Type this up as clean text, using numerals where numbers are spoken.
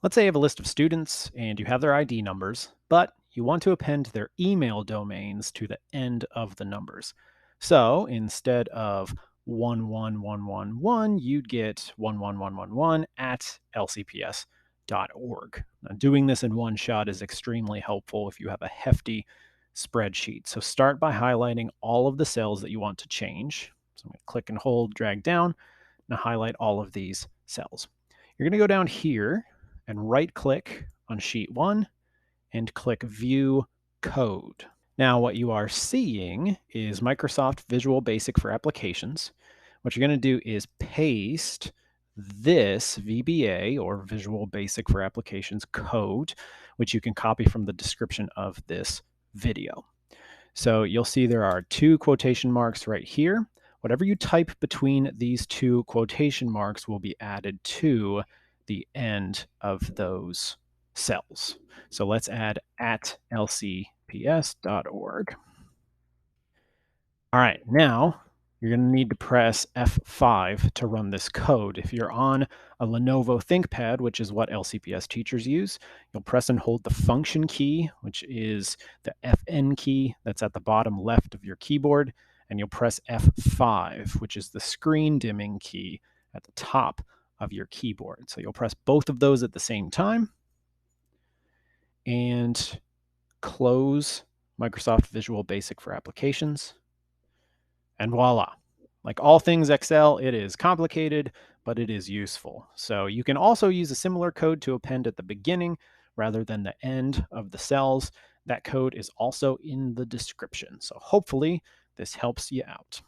Let's say you have a list of students and you have their ID numbers, but you want to append their email domains to the end of the numbers. So instead of 11111, you'd get 11111 at lcps.org. Now, doing this in one shot is extremely helpful if you have a hefty spreadsheet. So start by highlighting all of the cells that you want to change. So I'm going to click and hold, drag down, and highlight all of these cells. You're going to go down here and right click on sheet 1 and click View Code. Now, what you are seeing is Microsoft Visual Basic for Applications. What you're going to do is paste this VBA, or Visual Basic for Applications code, which you can copy from the description of this video. So you'll see there are two quotation marks right here. Whatever you type between these two quotation marks will be added to the end of those cells. So let's add at lcps.org. All right, now you're going to need to press F5 to run this code. If you're on a Lenovo ThinkPad, which is what LCPS teachers use, you'll press and hold the function key, which is the FN key that's at the bottom left of your keyboard, and you'll press F5, which is the screen dimming key at the top of your keyboard. So you'll press both of those at the same time and close Microsoft Visual Basic for Applications. And voila. Like all things Excel, it is complicated, but it is useful. So you can also use a similar code to append at the beginning rather than the end of the cells. That code is also in the description. So hopefully this helps you out.